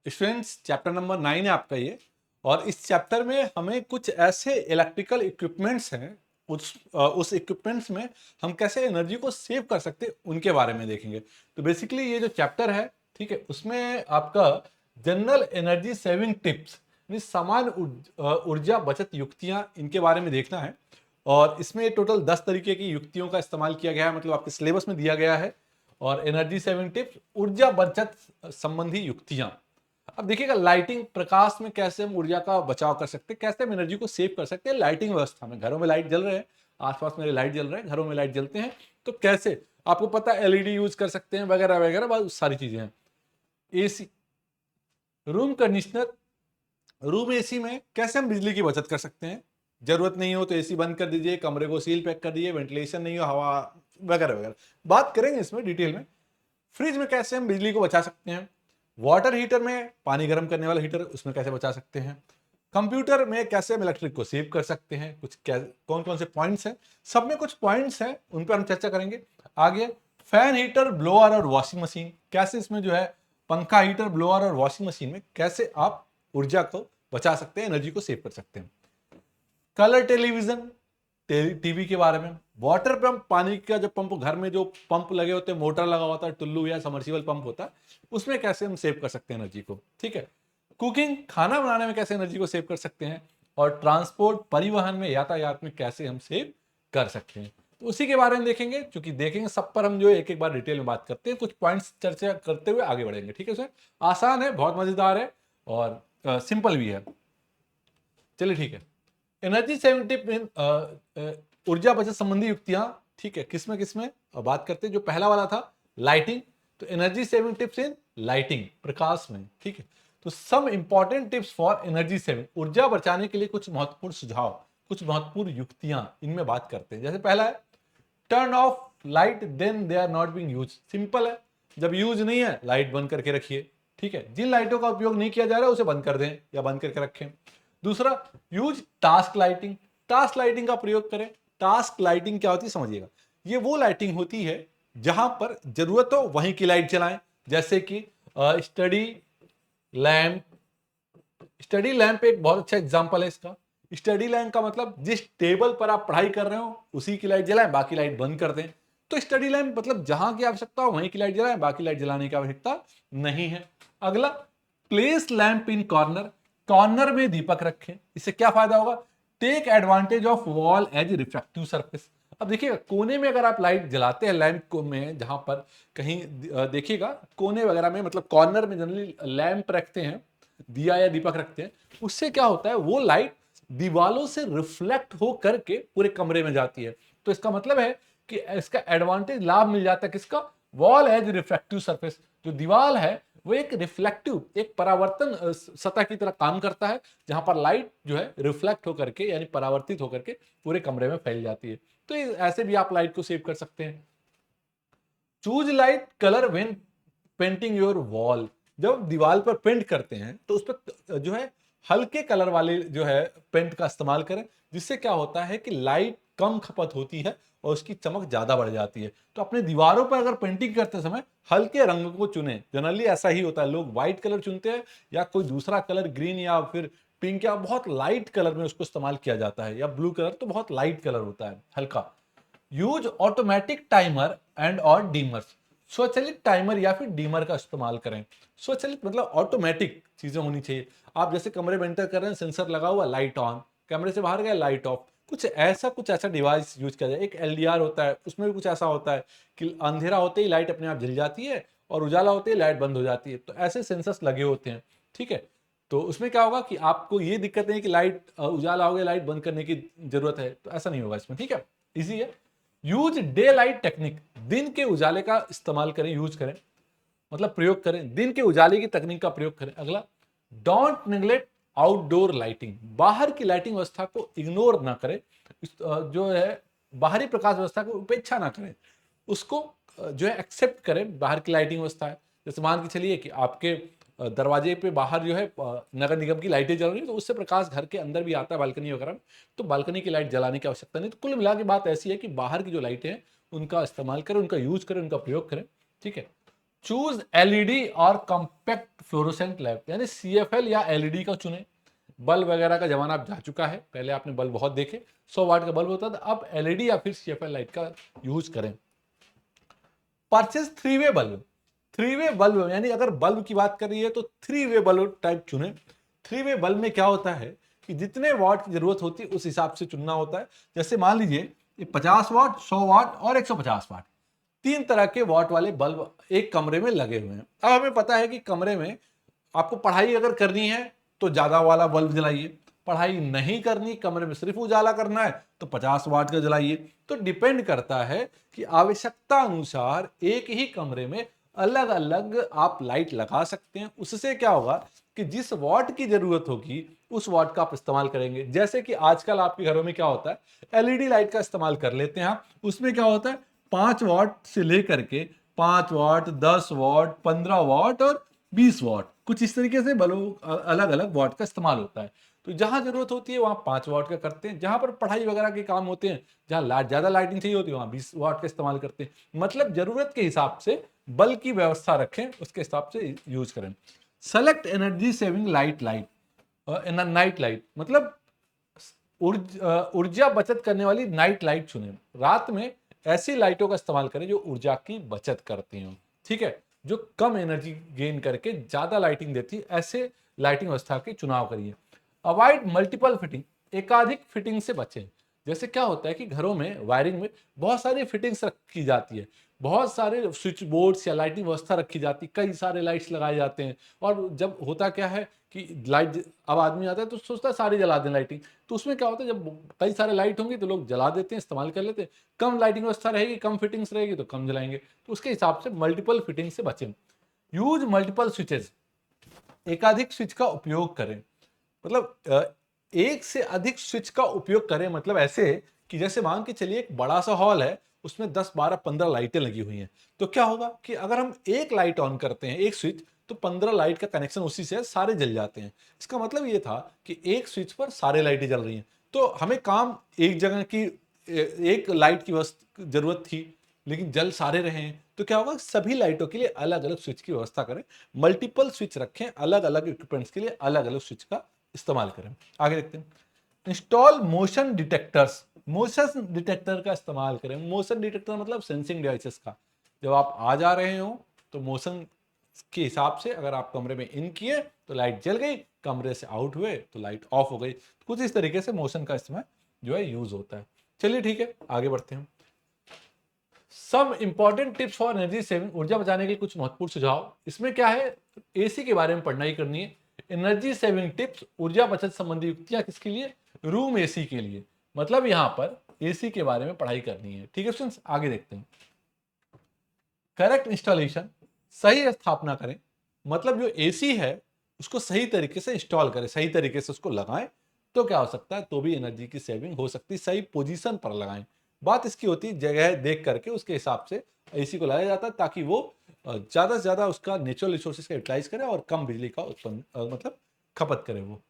Students chapter number 9 है आपका ये। और इस चैप्टर में हमें कुछ ऐसे इलेक्ट्रिकल इक्विपमेंट्स हैं, उस इक्विपमेंट्स में हम कैसे एनर्जी को सेव कर सकते हैं उनके बारे में देखेंगे। तो बेसिकली ये जो चैप्टर है, ठीक है, उसमें आपका जनरल एनर्जी सेविंग टिप्स यानी सामान्य ऊर्जा बचत युक्तियां, इनके बारे में देखना है। और इसमें टोटल 10 तरीके की युक्तियों का इस्तेमाल किया गया है, मतलब आपके सिलेबस में दिया गया है। और एनर्जी सेविंग टिप्स, ऊर्जा बचत संबंधी युक्तियां। अब देखिएगा, लाइटिंग, प्रकाश में कैसे हम ऊर्जा का बचाव कर सकते हैं, कैसे हम एनर्जी को सेव कर सकते हैं लाइटिंग व्यवस्था में। घरों में लाइट जल रहे हैं, आसपास मेरे लाइट जल रहे हैं, घरों में लाइट जलते हैं, तो कैसे आपको पता है एलईडी यूज कर सकते हैं वगैरह वगैरह, बहुत सारी चीजें हैं। AC, room conditioner, room AC में कैसे हम बिजली की बचत कर सकते हैं। जरूरत नहीं हो तो एसी बंद कर दीजिए, कमरे को सील पैक कर दीजिए, वेंटिलेशन नहीं हो, हवा वगैरह वगैरह, बात करेंगे इसमें डिटेल में। फ्रिज में कैसे हम बिजली को बचा सकते हैं। वाटर हीटर में पानी गर्म करने वाला हीटर, उसमें कैसे बचा सकते हैं। कंप्यूटर में कैसे हम इलेक्ट्रिक को सेव कर सकते हैं, कुछ कौन कौन से पॉइंट्स हैं, सब में कुछ पॉइंट्स हैं, उन पर हम चर्चा करेंगे आगे। फैन, हीटर, ब्लोअर और वॉशिंग मशीन, कैसे इसमें जो है पंखा, हीटर, ब्लोअर और वॉशिंग मशीन में कैसे आप ऊर्जा को बचा सकते हैं, एनर्जी को सेव कर सकते हैं। कलर टेलीविजन, टीवी के बारे में। वाटर पंप, पानी का जो पंप, घर में जो पंप लगे होते हैं, मोटर लगा होता है, टुल्लू या समर्सिबल पंप होता है, उसमें कैसे हम सेव कर सकते हैं एनर्जी को, ठीक है। कुकिंग, खाना बनाने में कैसे एनर्जी को सेव कर सकते हैं। और ट्रांसपोर्ट, परिवहन में, यातायात में कैसे हम सेव कर सकते हैं, तो उसी के बारे में देखेंगे। क्योंकि देखेंगे सब पर हम जो एक एक बार डिटेल में बात करते हैं, कुछ पॉइंट्स चर्चा करते हुए आगे बढ़ेंगे, ठीक है सर। आसान है, बहुत मजेदार है और सिंपल भी है। चलिए ठीक है। एनर्जी सेविंग टिप, ऊर्जा बचत संबंधी युक्तियां, ठीक है, किसमें किसमें बात करते हैं। जो पहला वाला था लाइटिंग, तो energy saving tips in lighting, प्रकाश में, ठीक है। तो some important tips for energy saving, ऊर्जा बचाने के लिए कुछ महत्वपूर्ण सुझाव, कुछ महत्वपूर्ण युक्तियां, इनमें बात करते हैं। जैसे पहला है turn off light then they are not being use. Simple है, जब यूज नहीं है लाइट बंद करके रखिए, ठीक है। जिन लाइटों का उपयोग नहीं किया जा रहा है उसे बंद कर दें या बंद करके रखें। दूसरा, use task lighting, task lighting का प्रयोग करें। टास्क लाइटिंग क्या होती है समझिएगा, ये वो लाइटिंग होती है जहां पर जरूरत हो वहीं की लाइट जलाएं। जैसे कि स्टडी लैंप, स्टडी लैंप एक बहुत अच्छा एग्जांपल है इसका। स्टडी लैंप का मतलब जिस टेबल पर आप पढ़ाई कर रहे हो उसी की लाइट जलाएं, बाकी लाइट बंद कर दें। तो स्टडी लैंप मतलब जहां की आवश्यकता हो वहीं की लाइट जलाएं, बाकी लाइट जलाने की आवश्यकता नहीं है। अगला, place lamp in corner, corner में दीपक रखें। इससे क्या फायदा होगा, take advantage of wall as reflective surface. अब देखिएगा, कोने में अगर आप लाइट जलाते हैं लैंप को में, जहां पर कहीं देखिएगा कोने वगैरह में, मतलब कॉर्नर में जनरली लैंप रखते हैं, दिया या दीपक रखते हैं, उससे क्या होता है वो लाइट दीवालों से रिफ्लेक्ट हो करके पूरे कमरे में जाती है। तो इसका मतलब है कि इसका एडवांटेज, लाभ मिल जाता है किसका, वॉल एज रिफ्लेक्टिव सरफेस। जो दीवार है वो एक रिफ्लेक्टिव, एक परावर्तन सतह की तरह काम करता है, जहां पर लाइट जो है रिफ्लेक्ट होकर के यानी परावर्तित होकर के पूरे कमरे में फैल जाती है। तो ऐसे भी आप लाइट को सेव कर सकते हैं। Choose light colour when painting your wall, जब दीवार पर पेंट करते हैं तो उस पर जो है हल्के कलर वाले जो है पेंट का इस्तेमाल करें, जिससे क्या होता है कि लाइट कम खपत होती है और उसकी चमक ज्यादा बढ़ जाती है। तो अपने दीवारों पर अगर पेंटिंग करते समय हल्के रंग को चुने, जनरली ऐसा ही होता है, लोग व्हाइट कलर चुनते हैं या कोई दूसरा कलर, ग्रीन या फिर पिंक या बहुत लाइट कलर में उसको इस्तेमाल किया जाता है, या ब्लू कलर तो बहुत लाइट कलर होता है, हल्का। यूज ऑटोमेटिक टाइमर एंड और डीमर्स, स्वचालित टाइमर या फिर डीमर का इस्तेमाल करें। स्वचालित मतलब ऑटोमेटिक चीजें होनी चाहिए। आप जैसे कमरे में एंटर कर रहे हैं, सेंसर लगा हुआ, लाइट ऑन, कमरे से बाहर गए लाइट ऑफ, कुछ ऐसा डिवाइस यूज किया जाए। एक एलडीआर होता है, उसमें भी कुछ ऐसा होता है कि अंधेरा होते ही लाइट अपने आप जल जाती है और उजाला होते ही लाइट बंद हो जाती है। तो ऐसे सेंसर्स लगे होते हैं, ठीक है। तो उसमें क्या होगा कि आपको ये दिक्कत नहीं कि लाइट उजाला हो गया, लाइट बंद करने की जरूरत है, तो ऐसा नहीं होगा इसमें, ठीक है, इजी है। यूज डे लाइट टेक्निक, दिन के उजाले का इस्तेमाल करें, यूज करें, मतलब प्रयोग करें, दिन के उजाले की तकनीक का प्रयोग करें। अगला, डोंट निगलेक्ट आउटडोर लाइटिंग, बाहर की लाइटिंग व्यवस्था को इग्नोर ना करें। जो है बाहरी प्रकाश व्यवस्था को उपेक्षा ना करें, उसको जो है एक्सेप्ट करें, बाहर की लाइटिंग व्यवस्था है। जैसे मान के चलिए कि आपके दरवाजे पे बाहर जो है नगर निगम की लाइटें जल रही है, तो उससे प्रकाश घर के अंदर भी आता है बालकनी वगैरह में, तो बालकनी की लाइट जलाने की आवश्यकता नहीं। तो कुल मिला के बात ऐसी है कि बाहर की जो लाइटें हैं उनका इस्तेमाल करें, उनका यूज करें, उनका प्रयोग करें, ठीक है। चूज एलईडी और कॉम्पैक्ट फ्लोरोसेंट लैंप, यानी सीएफएल या एलईडी का चुने। बल्ब वगैरह का जमाना अब जा चुका है, पहले आपने बल्ब बहुत देखे, 100 वाट का बल्ब होता था, अब एलईडी या फिर सीएफएल लाइट का यूज करें। परचेज 3 वे बल्ब। 3 वे बल्ब यानी अगर बल्ब की बात कर रही है तो 3 वे बल्ब टाइप चुने। 3 वे बल्ब में क्या होता है कि जितने वाट की जरूरत होती है उस हिसाब से चुनना होता है। जैसे मान लीजिए 50 वाट, 100 वाट और 150 वाट, 3 तरह के वाट वाले बल्ब एक कमरे में लगे हुए हैं। अब हमें पता है कि कमरे में आपको पढ़ाई अगर करनी है तो ज्यादा वाला बल्ब जलाइए, पढ़ाई नहीं करनी, कमरे में सिर्फ उजाला करना है तो 50 वाट का जलाइए। तो डिपेंड करता है कि आवश्यकता अनुसार एक ही कमरे में अलग अलग आप लाइट लगा सकते हैं। उससे क्या होगा कि जिस वाट की जरूरत होगी उस वाट का आप इस्तेमाल करेंगे। जैसे कि आजकल आपके घरों में क्या होता है, एलईडी लाइट का इस्तेमाल कर लेते हैं आप। उसमें क्या होता है, 5 वाट से लेकर के 5 वाट, 10 वाट, 15 वाट और 20 वाट, कुछ इस तरीके से बल्ब अलग अलग वाट का इस्तेमाल होता है। तो जहां जरूरत होती है वहां 5 वाट का करते हैं, जहां पर पढ़ाई वगैरह के काम होते हैं, जहां लाइट ज्यादा लाइटिंग चाहिए होती है वहां 20 वाट का इस्तेमाल करते हैं। मतलब जरूरत के हिसाब से बल्ब की व्यवस्था रखें, उसके हिसाब से यूज करें। Select energy saving light night light, मतलब ऊर्जा बचत करने वाली नाइट लाइट चुने। रात में ऐसी लाइटों का इस्तेमाल करें जो ऊर्जा की बचत करती हो, ठीक है, जो कम एनर्जी गेन करके ज्यादा लाइटिंग देती है, ऐसे लाइटिंग व्यवस्था के चुनाव करिए। अवॉइड मल्टीपल फिटिंग, एकाधिक फिटिंग से बचें। जैसे क्या होता है कि घरों में वायरिंग में बहुत सारी फिटिंग्स रखी जाती है, बहुत सारे स्विच बोर्ड्स या लाइटिंग व्यवस्था रखी जाती है, कई सारे लाइट्स लगाए जाते हैं। और जब होता क्या है कि लाइट, अब आदमी आता है तो सोचता है सारी जला दें लाइटिंग, तो उसमें क्या होता है जब कई सारे लाइट होंगी तो लोग जला देते हैं, इस्तेमाल कर लेते हैं। कम लाइटिंग व्यवस्था रहेगी, कम फिटिंग्स रहेगी तो कम जलाएंगे। तो उसके हिसाब से मल्टीपल फिटिंग से बचें। यूज मल्टीपल स्विचेस, एकाधिक स्विच का उपयोग करें। मतलब एक से अधिक स्विच का उपयोग करें, मतलब ऐसे कि जैसे मान के चलिए एक बड़ा सा हॉल है, उसमें 10, 12, 15 लाइटें लगी हुई हैं। तो क्या होगा कि अगर हम एक लाइट ऑन करते हैं, एक स्विच, तो 15 लाइट का कनेक्शन उसी से सारे जल जाते हैं। इसका मतलब ये था कि एक स्विच पर सारे लाइटें जल रही हैं, तो हमें काम एक जगह की एक लाइट की जरूरत थी, लेकिन जल सारे रहे हैं। तो क्या होगा, सभी लाइटों के लिए अलग अलग स्विच की व्यवस्था करें, मल्टीपल स्विच रखें, अलग अलग इक्विपमेंट्स के लिए अलग अलग स्विच का इस्तेमाल करें। आगे देखते हैं, install motion detectors, motion detector का इस्तेमाल करें। मोशन डिटेक्टर मतलब सेंसिंग डिवाइसेस का। जब आप आ जा रहे हो तो मोशन के हिसाब से अगर आप कमरे में इन किए तो लाइट जल गई, कमरे से आउट हुए तो लाइट ऑफ हो गई। कुछ इस तरीके से मोशन का इस्तेमाल जो है यूज होता है। चलिए ठीक है, आगे बढ़ते हैं। Some important tips for energy saving, ऊर्जा बचाने के कुछ महत्वपूर्ण सुझाव। इसमें क्या है, एसी के बारे में पढ़ना ही करनी है। एनर्जी सेविंग टिप्स, ऊर्जा बचत संबंधी युक्तियां किसके लिए, रूम एसी के लिए। मतलब यहां पर एसी के बारे में पढ़ाई करनी है, ठीक है स्टूडेंट्स। आगे देखते हैं, करेक्ट इंस्टॉलेशन, सही स्थापना करें। मतलब जो एसी है उसको सही तरीके से इंस्टॉल करें, सही तरीके से उसको लगाएं, तो क्या हो सकता है, तो भी एनर्जी की सेविंग हो सकती है। सही पोजीशन पर लगाएं। बात इसकी होती है जगह देख करके उसके हिसाब से एसी को लगाया जाता है, ताकि वो ज्यादा से ज्यादा उसका नेचुरल रिसोर्सेज का यूटिलाइज करे और कम बिजली का उत्पन्न मतलब खपत करे वो।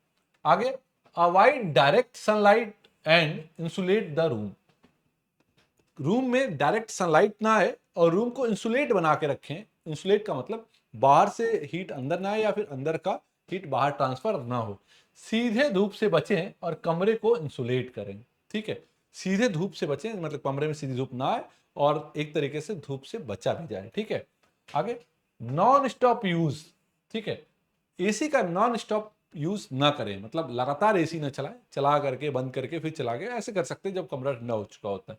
आगे, avoid direct sunlight and insulate the room. Room में डायरेक्ट सनलाइट ना आए और रूम को इंसुलेट बना के रखें। इंसुलेट का मतलब बाहर से हीट अंदर ना आए या फिर अंदर का हीट बाहर ट्रांसफर ना हो। सीधे धूप से बचें और कमरे को इंसुलेट करें, ठीक है। सीधे धूप से बचें मतलब कमरे में सीधी धूप ना आए और एक तरीके से धूप से बचा भी जाए, ठीक है। आगे, नॉन स्टॉप यूज, ठीक है। एसी का नॉन स्टॉप यूज ना करें, मतलब लगातार एसी ना चलाएं, चला करके बंद करके फिर चला के, ऐसे कर सकते हैं जब कमरा ठंडा हो चुका होता है।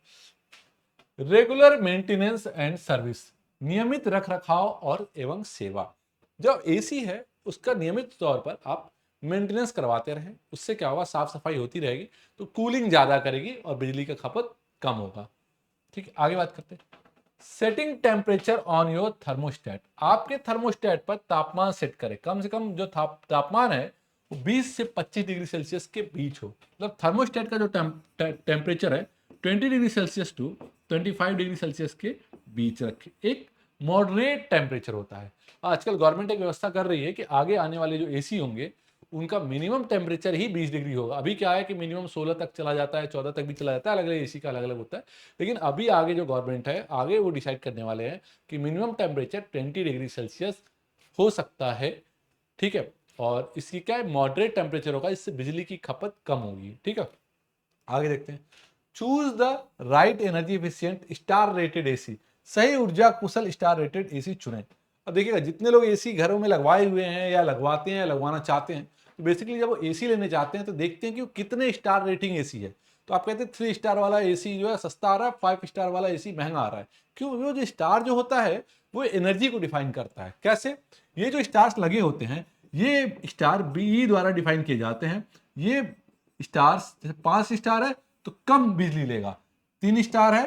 रेगुलर मेंटेनेंस एंड सर्विस, नियमित रख रखाव और एवं सेवा। जो एसी है उसका नियमित तौर पर आप मेंटेनेंस करवाते रहें, उससे क्या होगा, साफ सफाई होती रहेगी तो कूलिंग ज्यादा करेगी और बिजली का खपत कम होगा, ठीक है। आगे बात करते हैं, setting temperature on your thermostat. आपके थर्मोस्टेट पर तापमान सेट करें, कम से कम जो तापमान है वो 20 से 25 डिग्री सेल्सियस के बीच हो। मतलब थर्मोस्टेट का जो टेम्परेचर है 20 degree Celsius to 25 degree Celsius के बीच रखें। एक मॉडरेट टेम्परेचर होता है। आजकल गवर्नमेंट एक व्यवस्था कर रही है कि आगे आने वाले जो एसी होंगे उनका मिनिमम टेम्परेचर ही 20 डिग्री होगा। अभी क्या है कि मिनिमम 16 तक चला जाता है, 14 तक भी चला जाता है, अलग अलग एसी का अलग अलग होता है। लेकिन अभी आगे जो गवर्नमेंट है, आगे वो डिसाइड करने वाले हैं कि मिनिमम टेम्परेचर 20 डिग्री सेल्सियस हो सकता है, ठीक है। और इसकी क्या है, मॉडरेट टेम्परेचर होगा, इससे बिजली की खपत कम होगी, ठीक है। आगे देखते हैं। Choose the right energy efficient star rated AC, सही ऊर्जा कुशल स्टार रेटेड एसी चुनें। अब देखिएगा, जितने लोग एसी घरों में लगवाए हुए हैं या लगवाते हैं या लगवाना चाहते हैं, तो बेसिकली जब वो एसी लेने जाते हैं तो देखते हैं कि वो कितने स्टार रेटिंग एसी है। तो आप कहते हैं 3 स्टार वाला एसी जो है सस्ता आ रहा है, 5 स्टार वाला एसी महंगा आ रहा है। क्यों? वो जो स्टार जो होता है वो एनर्जी को डिफाइन करता है। कैसे? ये जो स्टार्स लगे होते हैं, ये स्टार बी द्वारा डिफाइन किए जाते हैं। ये स्टार्स, 5 स्टार है तो कम बिजली लेगा, 3 स्टार है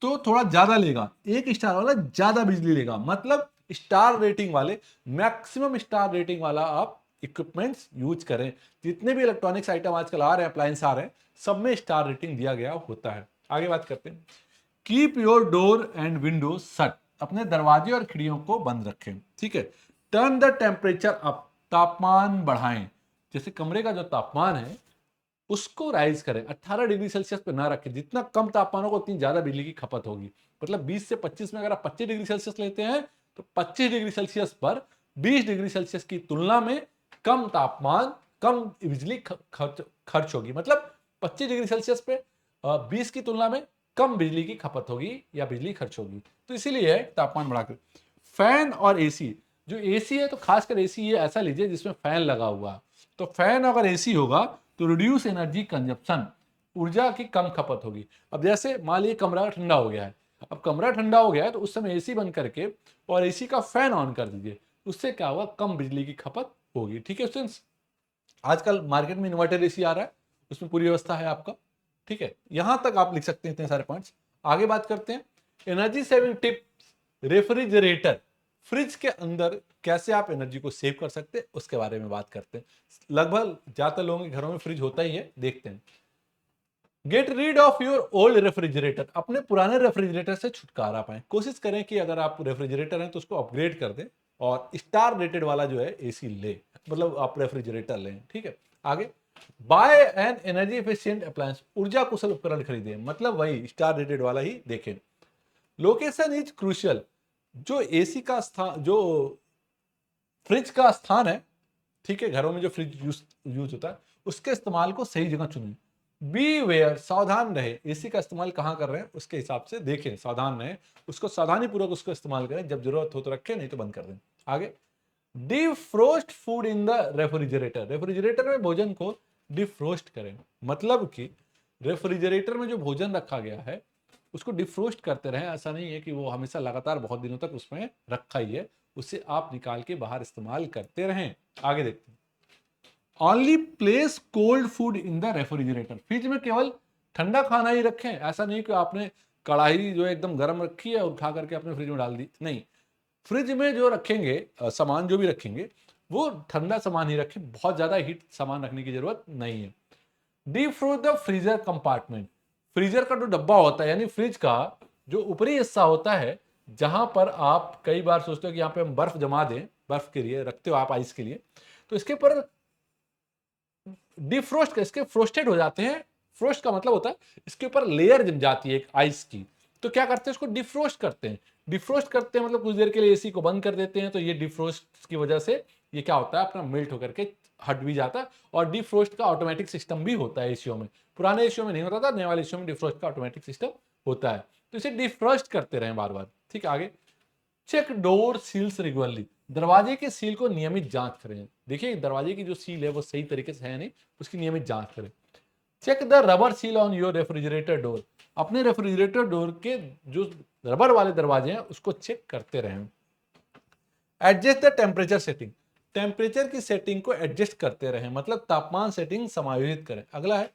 तो थोड़ा ज्यादा लेगा, 1 स्टार वाला ज्यादा बिजली लेगा। मतलब स्टार रेटिंग वाले, मैक्सिमम स्टार रेटिंग वाला आप इक्विपमेंट्स यूज करें। जितने भी इलेक्ट्रॉनिक्स आइटम आजकल आ रहे हैं, अप्लायंस आ रहे हैं, सब में स्टार रेटिंग दिया गया होता है। आगे बात करते हैं। Keep your door and window shut, अपने दरवाजे और खिड़कियों को बंद रखें, ठीक है। टर्न द टेम्परेचर अप, तापमान बढ़ाएं। जैसे कमरे का जो तापमान है उसको राइज करें, 18 डिग्री सेल्सियस पे ना रखें। जितना कम तापमान होगा उतनी ज्यादा बिजली की खपत होगी। मतलब 20 से 25 में अगर आप 25 डिग्री सेल्सियस लेते हैं तो 25 डिग्री सेल्सियस पर 20 डिग्री सेल्सियस की तुलना में कम तापमान, कम बिजली खर्च होगी। मतलब 25 डिग्री सेल्सियस पे 20 की तुलना में कम बिजली की खपत होगी या बिजली खर्च होगी। तो इसीलिए है तापमान बढ़ाकर। फैन और एसी, जो एसी है तो खासकर एसी ये ऐसा लीजिए जिसमें फैन लगा हुआ है। तो फैन अगर एसी होगा तो रिड्यूस एनर्जी कंजप्शन, ऊर्जा की कम खपत होगी। अब जैसे मान लीजिए कमरा ठंडा हो गया है, अब कमरा ठंडा हो गया है तो उस समय एसी बंद करके और एसी का फैन ऑन कर दीजिए, उससे क्या होगा, कम बिजली की खपत होगी, ठीक है स्टूडेंट्स। आजकल मार्केट में इन्वर्टर एसी आ रहा है, उसमें पूरी व्यवस्था है आपका, ठीक है। यहां तक आप लिख सकते हैं इतने सारे पॉइंट्स। आगे बात करते हैं energy saving tip, refrigerator, fridge के अंदर कैसे आप एनर्जी को सेव कर सकते हैं उसके बारे में बात करते हैं। लगभग ज्यादातर लोगों के घरों में फ्रिज होता ही है, देखते हैं। Get rid of your old refrigerator, अपने पुराने रेफ्रिजरेटर से छुटकारा पाएं। कोशिश करें कि अगर आप रेफ्रिजरेटर हैं तो उसको अपग्रेड कर दें और स्टार रेटेड वाला जो है एसी ले, मतलब आप रेफ्रिजरेटर लें, ठीक है। आगे, buy an energy efficient appliance, ऊर्जा कुशल उपकरण खरीदें, मतलब वही स्टार रेटेड वाला ही देखें। लोकेशन इज क्रूशियल, जो एसी का स्थान, जो फ्रिज का स्थान है, ठीक है, घरों में जो फ्रिज यूज होता है उसके इस्तेमाल को सही जगह चुनें। बी वेयर, सावधान रहे, एसी का इस्तेमाल कहाँ कर रहे हैं उसके हिसाब से देखें, सावधान रहे, उसको सावधानी पूर्वक उसको इस्तेमाल करें, जब जरूरत हो तो रखें, नहीं तो बंद कर दें। आगे, defrost food in the refrigerator, refrigerator में भोजन को डिफ्रोस्ट करें। मतलब कि रेफ्रिजरेटर में जो भोजन रखा गया है उसको डिफ्रोस्ट करते रहें। ऐसा नहीं है कि वो हमेशा लगातार बहुत दिनों तक उसमें रखा ही है, उसे आप निकाल के बाहर इस्तेमाल करते रहें। आगे देखते हैं। Only place cold food in the refrigerator, fridge में केवल ठंडा खाना ही रखें। ऐसा नहीं कि आपने कढ़ाई जो है एकदम गर्म रखी है उठा करके अपने फ्रिज में डाल दी, नहीं। फ्रिज में जो रखेंगे सामान जो भी रखेंगे वो ठंडा सामान ही रखें, बहुत ज्यादा हीट सामान रखने की जरूरत नहीं है। डीफ्रोज द फ्रीजर कंपार्टमेंट, फ्रीजर का जो डब्बा होता है यानी फ्रिज का जो ऊपरी हिस्सा होता है, जहां पर आप कई बार सोचते हो कि यहाँ पे हम बर्फ जमा दें, बर्फ के लिए रखते हो आप, आइस के लिए, तो इसके ऊपर डिफ्रोस्ट, इसके फ्रोस्टेड हो जाते हैं। फ्रोस्ट का मतलब होता है इसके ऊपर लेयर जम जाती है एक आइस की, तो क्या करते हैं उसको डिफ्रोस्ट करते हैं। डिफ्रोस्ट करते हैं मतलब कुछ देर के लिए एसी को बंद कर देते हैं, तो ये डिफ्रोस्ट की वजह से ये क्या होता है, अपना मेल्ट होकर के हट भी जाता है। और डिफ्रोस्ट का ऑटोमेटिक सिस्टम भी होता है एसीओ में, पुराने एसीओ में नहीं होता था, नए वाले एसीओ में डिफ्रोस्ट का ऑटोमेटिक सिस्टम होता है। तो इसे डिफ्रोस्ट करते रहें बार बार, ठीक है। आगे, चेक डोर सील्स रेगुलरली, दरवाजे के सील को नियमित जांच करें। देखिए दरवाजे की जो सील है वो सही तरीके से है नहीं, उसकी नियमित जांच करें। Check the rubber seal on your refrigerator door, अपने रेफ्रिजरेटर डोर के जो रबर वाले दरवाजे हैं उसको चेक करते रहें। Adjust the temperature setting, temperature की सेटिंग को एडजस्ट करते रहें, मतलब तापमान सेटिंग समायोजित करें। अगला है,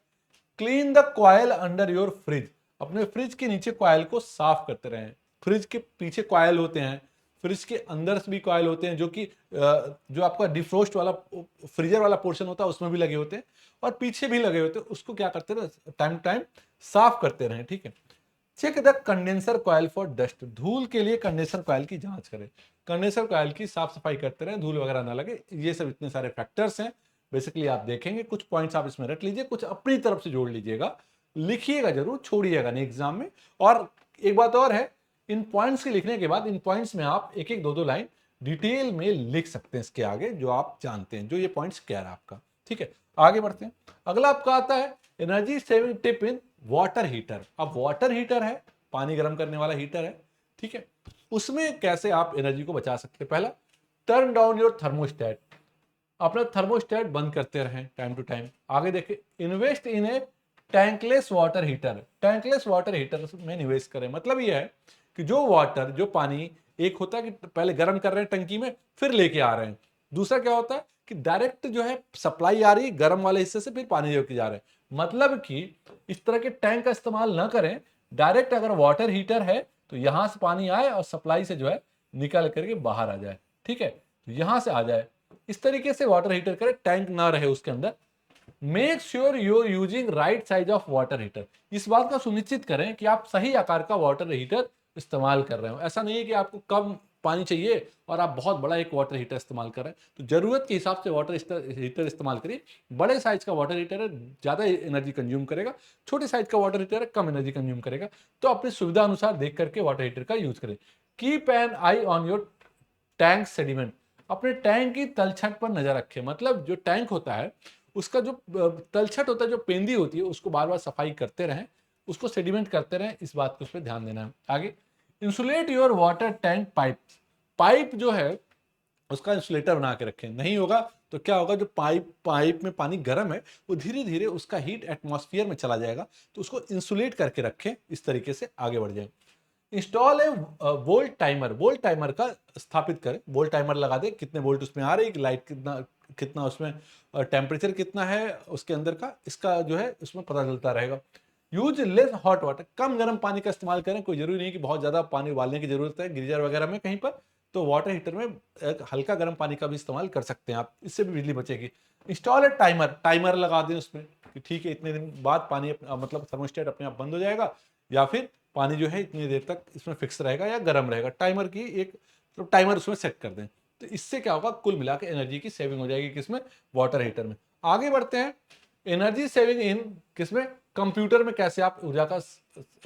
clean the coil under your fridge, अपने फ्रिज के नीचे कॉयल को साफ करते रहें। फ्रिज के पीछे कॉयल होते हैं, फ्रिज के अंदर भी कॉयल होते हैं, जो कि जो आपका डिफ्रोस्ट वाला फ्रीजर वाला पोर्शन होता है उसमें भी लगे होते हैं और पीछे भी लगे होते हैं। उसको क्या करते रहे, टाइम टाइम साफ करते रहें, ठीक है। Check the condenser coil for dust, धूल के लिए कंडेंसर कॉयल की जांच करें। कंडेंसर कॉयल की साफ सफाई करते रहें, धूल वगैरह ना लगे। ये सब इतने सारे फैक्टर्स हैं बेसिकली आप देखेंगे कुछ पॉइंट्स आप इसमें रख लीजिए, कुछ अपनी तरफ से जोड़ लीजिएगा, लिखिएगा जरूर, छोड़िएगा नहीं एग्जाम में। और एक बात और है, इन पॉइंट्स के लिखने के बाद इन पॉइंट्स में आप एक एक दो दो लाइन डिटेल में लिख सकते हैं इसके आगे, जो आप जानते हैं, जो ये पॉइंट्स कह रहा है आपका। ठीक है, आगे बढ़ते हैं। अगला आपका आता है energy saving tip in water heater. अब वाटर हीटर है, पानी गर्म करने वाला हीटर है, ठीक है, उसमें कैसे आप एनर्जी को बचा सकते हैं। पहला, टर्न डाउन योर थर्मोस्टेट, अपना थर्मोस्टेट बंद करते रहें टाइम टू टाइम। आगे देखें, invest in a tankless water heater, tankless water heater में निवेश करें। मतलब यह है कि जो वाटर, जो पानी, एक होता है कि पहले गर्म कर रहे हैं टंकी में फिर लेके आ रहे हैं, दूसरा क्या होता है कि डायरेक्ट जो है सप्लाई आ रही है गर्म वाले हिस्से से, फिर पानी लेके जा रहे हैं। मतलब कि इस तरह के टैंक का इस्तेमाल ना करें, डायरेक्ट अगर वाटर हीटर है तो यहां से पानी आए और सप्लाई से जो है निकल करके बाहर आ जाए। ठीक है, तो यहां से आ जाए, इस तरीके से वाटर हीटर करें, टैंक ना रहे उसके अंदर। Make sure you're using right size of water heater, इस बात का सुनिश्चित करें कि आप सही आकार का वाटर हीटर इस्तेमाल कर रहे हो। ऐसा नहीं है कि आपको कम पानी चाहिए और आप बहुत बड़ा एक वाटर हीटर इस्तेमाल कर रहे हैं, तो जरूरत के हिसाब से वाटर हीटर इस्तेमाल करिए। बड़े साइज का वाटर हीटर है, ज्यादा एनर्जी कंज्यूम करेगा, छोटे साइज का वाटर हीटर है, कम एनर्जी कंज्यूम करेगा। तो अपनी सुविधा अनुसार देख करके वाटर हीटर का यूज करें। Keep an I on your tank sediment, अपने टैंक की तलछट पर नजर रखें। मतलब जो टैंक होता है उसका जो तलछट होता है, जो पेंदी होती है, उसको बार बार सफाई करते रहें, उसको सेडिमेंट करते रहें, इस बात को उस पर ध्यान देना है। आगे, insulate your water tank pipe, pipe जो है उसका इंसुलेटर बना के रखें। नहीं होगा तो क्या होगा, जो पाइप में पानी गर्म है वो धीरे धीरे उसका हीट एटमॉस्फेयर में चला जाएगा, तो उसको इंसुलेट करके रखें, इस तरीके से आगे बढ़ जाए। इंस्टॉल ए वोल्ट टाइमर, वोल्ट टाइमर का स्थापित करें, वोल्ट टाइमर लगा दे, कितने वोल्ट उसमें आ रही, लाइट कितना कितना उसमें टेम्परेचर कितना है उसके अंदर का, इसका जो है उसमें पता चलता रहेगा। यूज लेस हॉट वाटर, कम गर्म पानी का इस्तेमाल करें। कोई जरूरी नहीं कि बहुत ज्यादा पानी उबालने की जरूरत है गीजर वगैरह में कहीं पर, तो वाटर हीटर में एक हल्का गर्म पानी का भी इस्तेमाल कर सकते हैं आप, इससे भी बिजली बचेगी। इंस्टॉल ए टाइमर, टाइमर लगा दें उसमें कि ठीक है इतने दिन बाद पानी मतलब थर्मोस्टेट अपने आप बंद हो जाएगा, या फिर पानी जो है इतनी देर तक इसमें फिक्स रहेगा या गर्म रहेगा। टाइमर की एक तो टाइमर उसमें सेट कर दें, तो इससे क्या होगा, कुल मिला के एनर्जी की सेविंग हो जाएगी किसमें, वाटर हीटर में। आगे बढ़ते हैं, एनर्जी सेविंग इन किसमें, कंप्यूटर में कैसे आप ऊर्जा का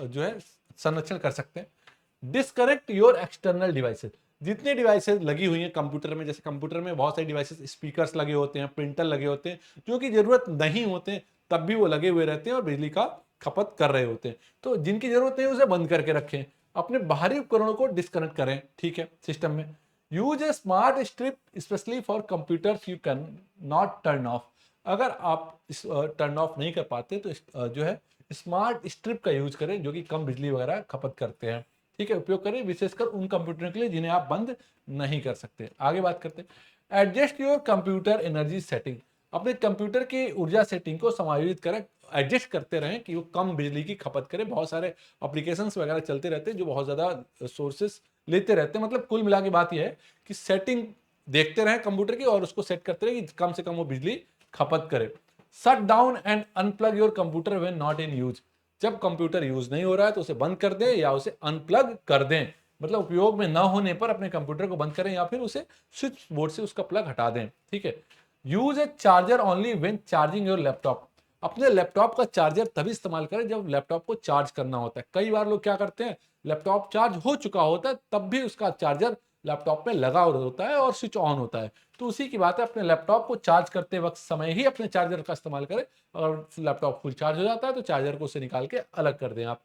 जो है संरक्षण कर सकते हैं। डिस्कनेक्ट योर एक्सटर्नल डिवाइसेस, जितने डिवाइसेस लगी हुई हैं कंप्यूटर में, जैसे कंप्यूटर में बहुत सारी डिवाइसेस, स्पीकर्स लगे होते हैं, प्रिंटर लगे होते हैं, जो कि जरूरत नहीं होते हैं तब भी वो लगे हुए रहते हैं और बिजली का खपत कर रहे होते हैं, तो जिनकी जरूरत नहीं उसे बंद करके रखें। अपने बाहरी उपकरणों को डिस्कनेक्ट करें, ठीक है, सिस्टम में। Use A smart strip specially for computers you can not turn off, अगर आप इस टर्न ऑफ नहीं कर पाते तो जो है स्मार्ट स्ट्रिप का यूज करें, जो कि कम बिजली वगैरह खपत करते हैं। ठीक है, उपयोग करें विशेषकर उन कंप्यूटरों के लिए जिन्हें आप बंद नहीं कर सकते। आगे बात करते हैं, adjust your computer energy setting, अपने कंप्यूटर की ऊर्जा सेटिंग को समायोजित करें, एडजस्ट करते रहें कि वो कम बिजली की खपत करे। बहुत सारे एप्लीकेशंस वगैरह चलते रहते हैं जो बहुत ज़्यादा सोर्सेस लेते रहते हैं। मतलब कुल मिला के बात यह है कि सेटिंग देखते रहें कंप्यूटर की और उसको सेट करते रहें कि कम से कम वो बिजली खपत करे। Shut down and unplug your computer when not in use, जब कंप्यूटर यूज नहीं हो रहा है तो उसे बंद कर दें या उसे अनप्लग कर दें, मतलब उपयोग में न होने पर अपने कंप्यूटर को बंद करें या फिर उसे स्विच बोर्ड से उसका प्लग हटा दें। ठीक है, use A charger only when charging your laptop, अपने लैपटॉप का चार्जर तभी इस्तेमाल करें जब लैपटॉप को चार्ज करना होता है। कई बार लोग क्या करते हैं, लैपटॉप चार्ज हो चुका होता है तब भी उसका चार्जर लैपटॉप में लगा होता है और स्विच ऑन होता है, तो उसी की बात है, अपने लैपटॉप को चार्ज करते वक्त समय ही अपने चार्जर का इस्तेमाल करें। और लैपटॉप फुल चार्ज हो जाता है तो चार्जर को उससे निकाल के अलग कर दें आप।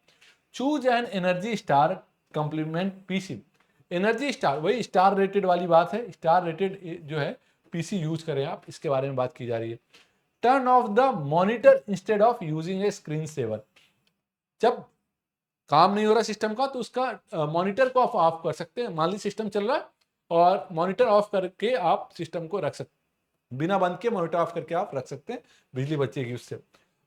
Choose an energy star complement PC, energy star वही स्टार रेटेड वाली बात है, स्टार रेटेड जो है पीसी यूज करें आप, इसके बारे में बात की जा रही है। Turn off the monitor instead of using a screen saver, जब काम नहीं हो रहा सिस्टम का तो उसका मॉनिटर को आप ऑफ कर सकते हैं। मान लीजिए सिस्टम चल रहा है और मॉनिटर ऑफ करके आप सिस्टम को रख सकते, बिना बंद के मॉनिटर ऑफ करके आप रख सकते हैं, बिजली बचेगी उससे।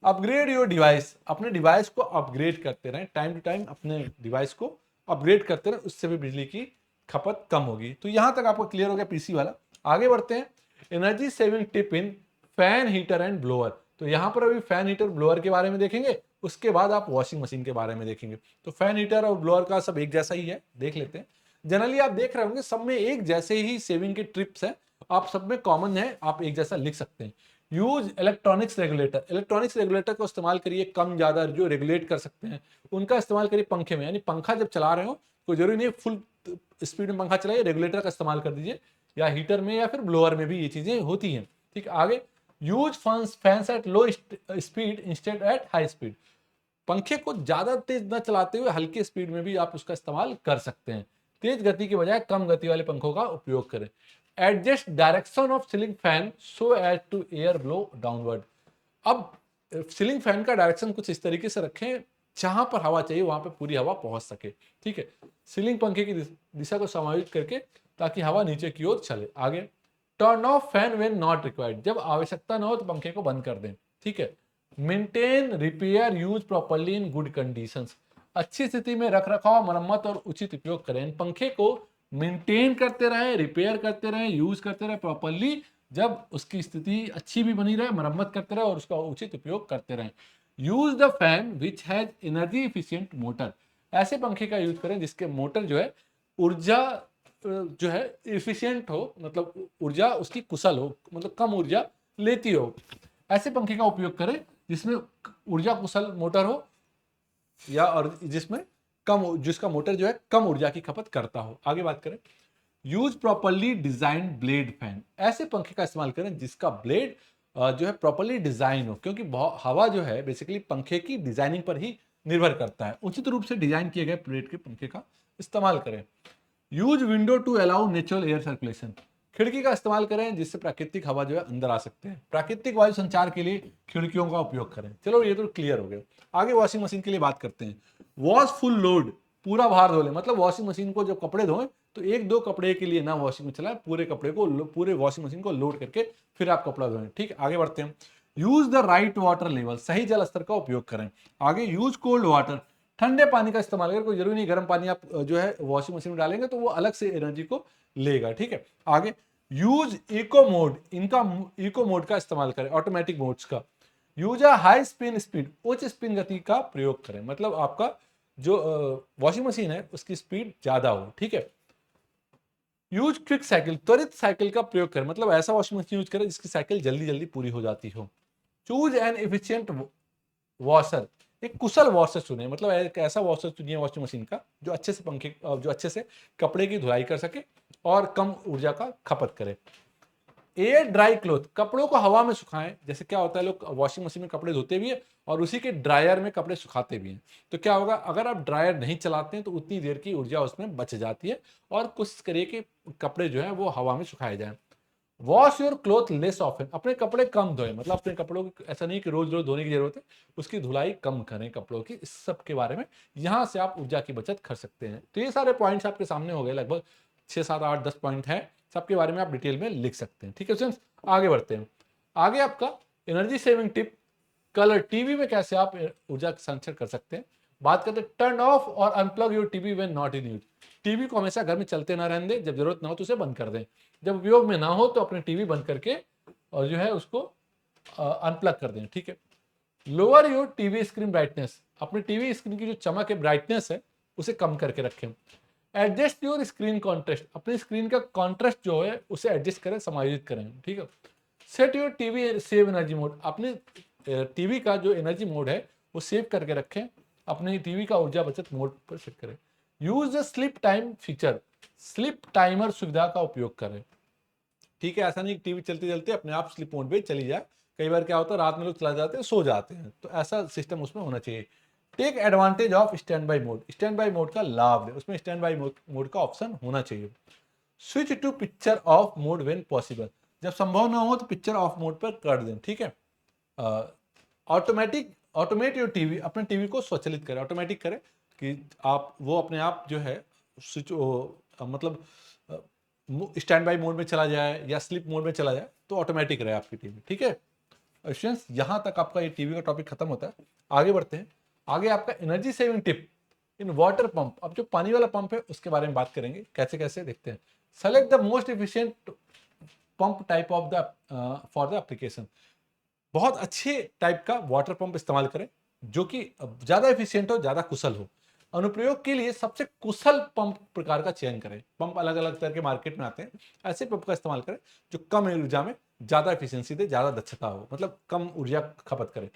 अपग्रेड योर डिवाइस, अपने डिवाइस को अपग्रेड करते रहें, टाइम टू टाइम अपने डिवाइस को अपग्रेड करते रहें, उससे भी बिजली की खपत कम होगी। तो यहां तक आपको क्लियर हो गया पीसी वाला। आगे बढ़ते हैं, energy saving tip in fan heater and blower, तो यहां पर अभी फैन हीटर ब्लोअर के बारे में देखेंगे, उसके बाद आप वॉशिंग मशीन के बारे में देखेंगे। तो फैन हीटर और ब्लोअर का सब एक जैसा ही है, देख लेते हैं। जनरली आप देख रहे होंगे सब में एक जैसे ही सेविंग के ट्रिप्स हैं, आप सब में कॉमन है, आप एक जैसा लिख सकते हैं। Use electronics regulator, electronics regulator को इस्तेमाल करिए, कम ज़्यादा जो रेगुलेट कर सकते हैं उनका इस्तेमाल करिए पंखे में, यानी पंखा जब चला रहे हो कोई जरूरी नहीं फुल स्पीड में पंखा चलाइए, रेगुलेटर का इस्तेमाल कर दीजिए, या हीटर में या फिर ब्लोअर में भी ये चीज़ें होती हैं। ठीक, आगे use fans at low speed instead at high speed, पंखे को ज़्यादा तेज न चलाते हुए हल्के स्पीड में भी आप उसका इस्तेमाल कर सकते हैं। तेज गति के बजाय कम गति वाले पंखों का उपयोग करें। Adjust direction of ceiling fan so as to air blow downward, अब सीलिंग फैन का डायरेक्शन कुछ इस तरीके से रखें जहां पर हवा चाहिए वहां पर पूरी हवा पहुंच सके। ठीक है, सीलिंग पंखे की दिशा को समायोजित करके ताकि हवा नीचे की ओर चले। आगे turn off fan when not required, जब आवश्यकता ना हो तो पंखे को बंद कर दें। ठीक है, maintain repair use properly in good conditions, अच्छी स्थिति में रख रखाव, मरम्मत और उचित उपयोग करें। इन पंखे को मेंटेन करते रहें, रिपेयर करते रहें, यूज करते रहें प्रॉपर्ली, जब उसकी स्थिति अच्छी भी बनी रहे, मरम्मत करते रहे और उसका उचित उपयोग करते रहें। Use the fan which has energy efficient motor, ऐसे पंखे का यूज करें जिसके मोटर जो है ऊर्जा जो है इफिशियंट हो, मतलब ऊर्जा उसकी कुशल हो, मतलब कम ऊर्जा लेती हो। ऐसे पंखे का उपयोग करें जिसमें ऊर्जा कुशल मोटर हो, या और जिसमें जिसका मोटर जो है कम ऊर्जा की खपत करता हो। आगे बात करें, use properly design blade fan, ऐसे पंखे का इस्तेमाल करें जिसका ब्लेड जो है प्रॉपरली डिजाइन हो, क्योंकि हवा जो है बेसिकली पंखे की डिजाइनिंग पर ही निर्भर करता है। उचित रूप से डिजाइन किए गए ब्लेड के पंखे का इस्तेमाल करें। Use window to allow natural air circulation, खिड़की का इस्तेमाल करें जिससे प्राकृतिक हवा जो है अंदर आ सकते हैं। प्राकृतिक वायु संचार के लिए खिड़कियों का उपयोग करें। चलो ये तो क्लियर हो गया। आगे वॉशिंग मशीन के लिए बात करते हैं। वॉश फुल लोड, पूरा भार धो लें, मतलब वॉशिंग मशीन को जब कपड़े धोएं तो एक दो कपड़े के लिए ना वॉशिंग में चलाएं, पूरे कपड़े को पूरे वॉशिंग मशीन को लोड करके फिर आप कपड़ा धोएं। ठीक, आगे बढ़ते हैं। Use the right water level, सही जल स्तर का उपयोग करें। आगे यूज कोल्ड वाटर, ठंडे पानी का इस्तेमाल करें, कोई जरूरी नहीं गर्म पानी आप जो है वॉशिंग मशीन में डालेंगे तो वो अलग से एनर्जी को लेगा। ठीक है, आगे यूज इको मोड, इनका इको मोड का इस्तेमाल करें, ऑटोमेटिक मोड्स का। Use a high spin speed, उच्च स्पिन गति का प्रयोग करें, मतलब आपका जो वॉशिंग मशीन है उसकी स्पीड ज्यादा हो। ठीक है, यूज क्विक साइकिल, त्वरित साइकिल का प्रयोग करें, मतलब ऐसा वॉशिंग मशीन यूज करें जिसकी साइकिल जल्दी जल्दी पूरी हो जाती हो। चूज एन एफिशिएंट वॉशर, एक कुशल वॉशर चुने, मतलब एक ऐसा वॉशर चुनिए वॉशिंग मशीन का जो अच्छे से जो अच्छे से कपड़े की धुलाई कर सके और कम ऊर्जा का खपत करे। एयर ड्राई क्लोथ, कपड़ों को हवा में सुखाएं। जैसे क्या होता है, लोग वॉशिंग मशीन में कपड़े धोते भी है और उसी के ड्रायर में कपड़े सुखाते भी हैं, तो क्या होगा अगर आप ड्रायर नहीं चलाते हैं तो उतनी देर की ऊर्जा उसमें बच जाती है, और कोशिश करिए कि कपड़े जो है वो हवा में सुखाए जाए। Wash your cloth less often, अपने कपड़े कम धोएं, मतलब अपने कपड़ों की ऐसा नहीं कि रोज रोज धोने की जरूरत है, उसकी धुलाई कम करें कपड़ों की। इस सब के बारे में यहाँ से आप ऊर्जा की बचत कर सकते हैं। तो ये सारे पॉइंट्स आपके सामने हो गए, लगभग 6 7 8 10 पॉइंट है, सबके बारे में आप डिटेल में लिख सकते हैं। ठीक है स्टूडेंट्स, आगे बढ़ते हैं। आगे आपका energy saving tip, colour TV में कैसे आप ऊर्जा संचय कर सकते हैं। बात करते हैं टर्न ऑफ और unplug your TV when not in use, TV को हमेशा घर में चलते ना रहने दें, जब जरूरत ना हो तो उसे बंद कर दें, जब उपयोग में ना हो तो अपने टीवी बंद करके और जो है उसको अनप्लग कर दें। ठीक है, lower your TV screen brightness, अपने टीवी स्क्रीन की जो चमक है, ब्राइटनेस है, उसे कम करके रखें। एडजस्ट योर स्क्रीन कॉन्ट्रास्ट, अपनी स्क्रीन का कॉन्ट्रास्ट जो है उसे एडजस्ट करें, समायोजित करें। ठीक है, set your TV save energy mode, अपने टीवी का जो एनर्जी मोड है वो सेव करके रखें, अपने टीवी का ऊर्जा बचत मोड पर सेट करें। Use the slip time feature, slip timer सुविधा का उपयोग करें। ठीक है, ऐसा नहीं टीवी चलते चलते अपने आप स्लिप मोड पे चली जाए, कई बार क्या होता है रात में लोग चला जाते हैं सो जाते हैं, तो ऐसा सिस्टम उसमें होना चाहिए। Take advantage of standby mode, standby mode का लाभ ले, उसमें स्टैंड बाई मोड का ऑप्शन होना चाहिए। Switch to picture off mode when possible, जब संभव ना हो तो पिक्चर ऑफ मोड पर कर दें। ठीक है, ऑटोमेट योर टीवी, अपने टीवी को स्वचालित करें, ऑटोमेटिक करें कि आप वो अपने आप जो है स्विच मतलब स्टैंड बाई मोड में चला जाए या स्लिप मोड में चला जाए तो ऑटोमेटिक रहे आपकी टीवी। ठीक है स्टूडेंट्स, यहाँ तक आपका ये टीवी का टॉपिक खत्म होता है। आगे बढ़ते हैं। आगे आपका energy saving tip in water pump, अब जो पानी वाला पंप है उसके बारे में बात करेंगे, कैसे कैसे देखते हैं। Select the most efficient pump type of the for the application, बहुत अच्छे टाइप का वाटर पंप इस्तेमाल करें जो कि ज़्यादा एफिशिएंट हो, ज़्यादा कुशल हो। अनुप्रयोग के लिए सबसे कुशल पंप प्रकार का चयन करें। पंप अलग अलग तरह के मार्केट में आते हैं, ऐसे पंप का इस्तेमाल करें जो कम ऊर्जा में ज्यादा एफिशिएंसी दे, ज्यादा दक्षता हो, मतलब कम ऊर्जा खपत करे।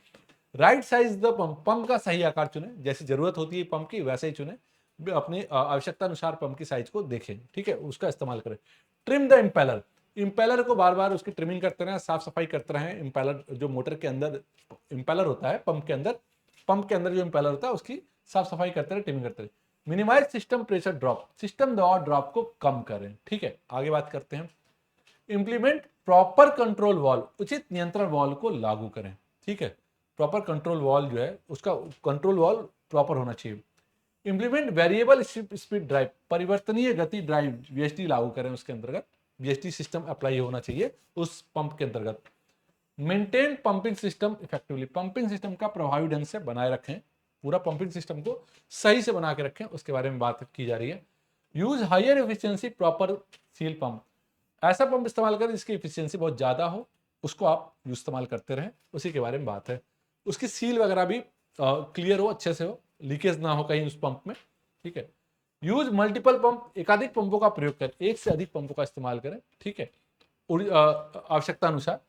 Right size the pump, pump का सही आकार चुने, जैसी जरूरत होती है पंप की वैसे ही चुने, अपनी आवश्यकता अनुसार पंप की साइज को देखें, ठीक है, उसका इस्तेमाल करें। ट्रिम द इम्पेलर, इम्पेलर को बार बार उसकी ट्रिमिंग करते रहें, साफ सफाई करते रहें। इम्पेलर जो मोटर के अंदर इम्पेलर होता है, पंप के अंदर जो इम्पेलर होता है उसकी साफ सफाई करते रहे, ट्रिमिंग करते रहे। Minimise system pressure drop, system दबाव ड्रॉप को कम करें, ठीक है। आगे बात करते हैं। इंप्लीमेंट प्रॉपर कंट्रोल वॉल्व, उचित नियंत्रण वॉल्व को लागू करें, ठीक है। प्रॉपर कंट्रोल वॉल्व जो है उसका कंट्रोल वॉल्व प्रॉपर होना चाहिए। इंप्लीमेंट वेरिएबल स्पीड ड्राइव, परिवर्तनीय गति ड्राइव वीएसटी लागू करें, उसके अंतर्गत वीएसटी सिस्टम अप्लाई होना चाहिए उस पंप के अंतर्गत। Maintain pumping system effectively, pumping system का प्रभावी ढंग से बनाए रखें, पूरा पंपिंग सिस्टम को सही से बना के रखें, उसके बारे में बात की जा रही है। Use higher efficiency proper seal pump, ऐसा पंप इस्तेमाल करें जिसकी एफिशिएंसी बहुत ज़्यादा हो, उसको आप इस्तेमाल करते रहें, उसी के बारे में बात है। उसकी सील वगैरह भी क्लियर हो, अच्छे से हो, लीकेज ना हो कहीं उस पंप में, ठीक है। यूज मल्टीपल पंप, एकाधिक पंपों का प्रयोग करें, एक से अधिक पंपों का इस्तेमाल करें, ठीक है, आवश्यकता अनुसार।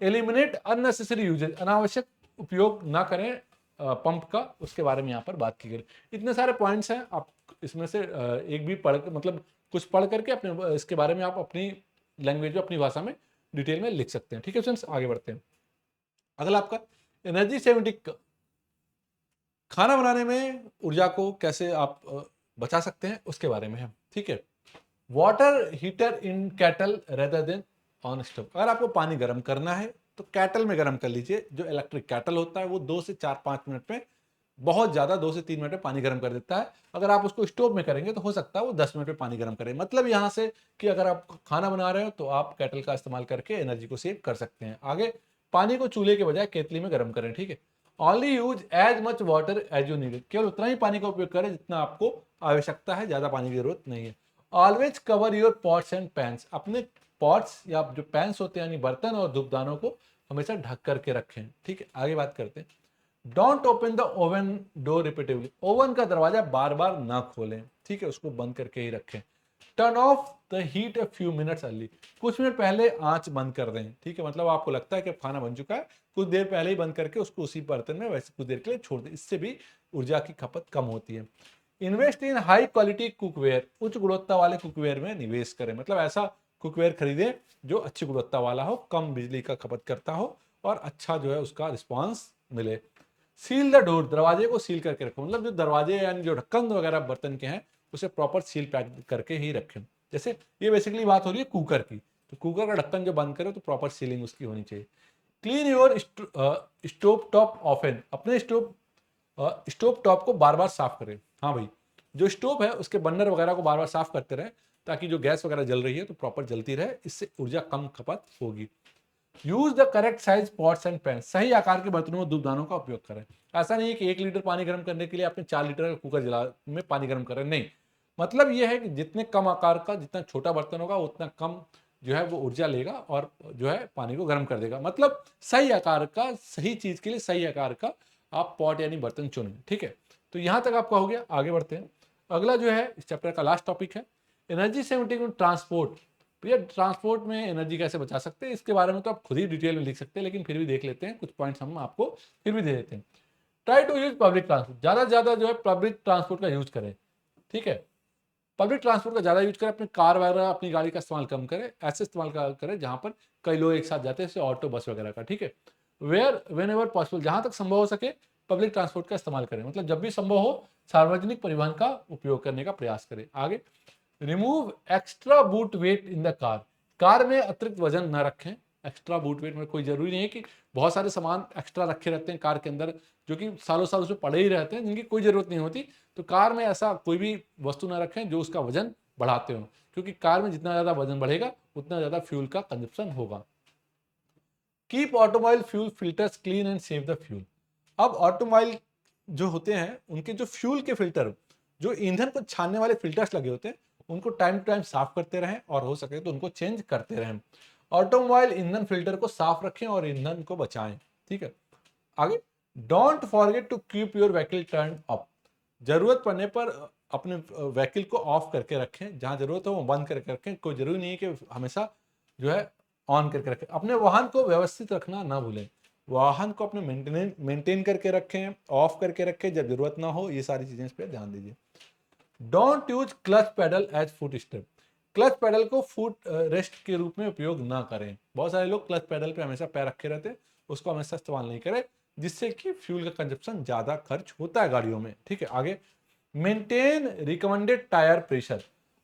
एलिमिनेट अननेसेसरी यूजेज, अनावश्यक उपयोग ना करें पंप का, उसके बारे में यहाँ पर बात की गई। इतने सारे पॉइंट्स हैं, आप इसमें से एक भी पढ़, मतलब कुछ पढ़ करके अपने इसके बारे में आप अपनी लैंग्वेज में, अपनी भाषा में डिटेल में लिख सकते हैं, ठीक है फ्रेंड्स। आगे बढ़ते हैं। अगला आपका एनर्जी सेविंग, खाना बनाने में ऊर्जा को कैसे आप बचा सकते हैं उसके बारे में है, ठीक है। Water heater in cattle rather than on stove, अगर आपको पानी गर्म करना है तो कैटल में गर्म कर लीजिए। जो इलेक्ट्रिक कैटल होता है वो 2 से 4-5 मिनट में, बहुत ज़्यादा 2 से 3 मिनट में पानी गर्म कर देता है। अगर आप उसको स्टोव में करेंगे तो हो सकता है वो 10 मिनट में पानी गर्म करे। मतलब यहाँ से कि अगर आप खाना बना रहे हो तो आप कैटल का इस्तेमाल करके एनर्जी को सेव कर सकते हैं। आगे, पानी को चूल्हे के बजाय केतली में गर्म करें, ठीक है। Only use as much water as you need, केवल उतना ही पानी का उपयोग करें जितना आपको आवश्यकता है, ज़्यादा पानी की जरूरत नहीं है। Always cover your pots and pans, अपने पॉट्स या जो पैंस होते हैं यानी बर्तन और धूपदानों को हमेशा ढक करके रखें, ठीक है। आगे बात करते हैं। Don't open the oven door repeatedly, oven का दरवाजा बार बार ना खोलें, ठीक है, उसको बंद करके ही रखें। Turn off the heat a few minutes early, कुछ मिनट पहले आंच बंद कर दें, ठीक है। मतलब आपको लगता है कि खाना बन चुका है, कुछ देर पहले ही बंद करके उसको उसी बर्तन में वैसे कुछ देर के लिए छोड़ दें, इससे भी ऊर्जा की खपत कम होती है। Invest in high quality cookware, उच्च गुणवत्ता वाले कुकवेयर में निवेश करें, मतलब ऐसा कुकवेयर खरीदें जो अच्छी गुणवत्ता वाला हो, कम बिजली का खपत करता हो और अच्छा जो है उसका रिस्पांस मिले। सील द डोर, दरवाजे को सील करके रखें, मतलब जो दरवाजे यानी जो ढक्कन वगैरह बर्तन के हैं उसे प्रॉपर सील पैक करके ही रखें। जैसे ये बेसिकली बात हो रही है कुकर की, तो कुकर का ढक्कन जो बंद करे तो प्रॉपर सीलिंग उसकी होनी चाहिए। Clean your stove top often, अपने स्टोव टॉप को बार बार साफ करें। हाँ भाई, जो स्टोव है उसके बर्नर वगैरह को बार बार साफ करते रहें, ताकि जो गैस वगैरह जल रही है तो प्रॉपर जलती रहे, इससे ऊर्जा कम खपत होगी। Use the correct size pots and pan, सही आकार के बर्तनों में धूपदानों का उपयोग करें। ऐसा नहीं है कि 1 लीटर पानी गर्म करने के लिए आपने 4 लीटर का कुकर जला में पानी गर्म करें, नहीं। मतलब यह है कि जितने कम आकार का, जितना छोटा बर्तन होगा उतना कम जो है वो ऊर्जा लेगा और जो है पानी को गर्म कर देगा। मतलब सही आकार का, सही चीज के लिए सही आकार का आप पॉट यानी बर्तन चुनें, ठीक है। तो यहां तक आपका हो गया। आगे बढ़ते हैं। अगला जो है इस चैप्टर का लास्ट टॉपिक है एनर्जी सेविंग ट्रांसपोर्ट। भैया ट्रांसपोर्ट में एनर्जी कैसे बचा सकते हैं इसके बारे में तो आप खुद ही डिटेल में लिख सकते हैं, लेकिन फिर भी देख लेते हैं, कुछ पॉइंट्स हम आपको फिर भी दे देते हैं। Try to use public transport, ज़्यादा से ज़्यादा जो है पब्लिक ट्रांसपोर्ट का यूज करें, ठीक है। पब्लिक ट्रांसपोर्ट का ज़्यादा यूज करें, अपनी कार वगैरह अपनी गाड़ी का इस्तेमाल कम करें, ऐसे इस्तेमाल करें जहाँ पर कई लोग एक साथ जाते हैं, जैसे ऑटो बस वगैरह का, ठीक है। वेयर वेन एवर पॉसिबल, जहाँ तक संभव हो सके पब्लिक ट्रांसपोर्ट का इस्तेमाल करें, मतलब जब भी संभव हो सार्वजनिक परिवहन का उपयोग करने का प्रयास करें। आगे, remove extra boot weight in the car, car में अतिरिक्त वजन न रखें। एक्स्ट्रा बूट वेट में कोई जरूरी नहीं है कि बहुत सारे सामान एक्स्ट्रा रखे रहते हैं कार के अंदर, जो कि सालों साल उसमें पड़े ही रहते हैं, जिनकी कोई जरूरत नहीं होती। तो कार में ऐसा कोई भी वस्तु ना रखें जो उसका वजन बढ़ाते हो, क्योंकि कार में जितना ज्यादा वजन बढ़ेगा उतना ज्यादा फ्यूल का कंजप्शन होगा। Keep automobile fuel filters clean and save the fuel, अब ऑटोमोबाइल जो होते हैं उनके जो फ्यूल के फिल्टर, जो ईंधन को छानने वाले फिल्टर्स लगे होते हैं, उनको टाइम टू टाइम साफ करते रहें और हो सके तो उनको चेंज करते रहें। ऑटोमोबाइल ईंधन फिल्टर को साफ रखें और ईंधन को बचाएं, ठीक है। आगे, don't forget to keep your vehicle turn up, जरूरत पड़ने पर अपने व्हीकल को ऑफ करके रखें, जहां जरूरत हो वो बंद करके रखें। कोई जरूरी नहीं है कि हमेशा जो है ऑन करके रखें। अपने वाहन को व्यवस्थित रखना ना भूलें, वाहन को अपने मेंटेन करके रखें, ऑफ करके रखें जब जरूरत ना हो। ये सारी चीजें इस पर ध्यान दीजिए। Don't use clutch pedal as footstep. Clutch pedal को फुट रेस्ट के रूप में उपयोग ना करें। बहुत सारे लोग क्लच पेडल पे हमेशा पैर रखे रहते हैं, उसको हमेशा इस्तेमाल नहीं करें, जिससे कि फ्यूल का कंजप्शन ज्यादा खर्च होता है गाड़ियों में। ठीक है, आगे मेंटेन रिकमेंडेड टायर प्रेशर,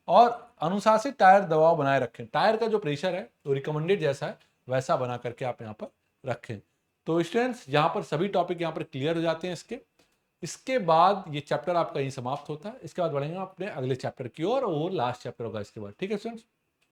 और अनुशासित टायर दबाव बनाए रखें। टायर का जो प्रेशर है वो रिकमेंडेड जैसा है वैसा बना करके आप यहाँ पर रखें। तो स्टूडेंट्स, यहाँ पर सभी टॉपिक यहाँ पर क्लियर हो जाते हैं। इसके बाद ये चैप्टर आपका यहीं समाप्त होता है। इसके बाद बढ़ेंगे अपने अगले चैप्टर की ओर, और वो लास्ट चैप्टर होगा इसके बाद। ठीक है स्टूडेंट्स।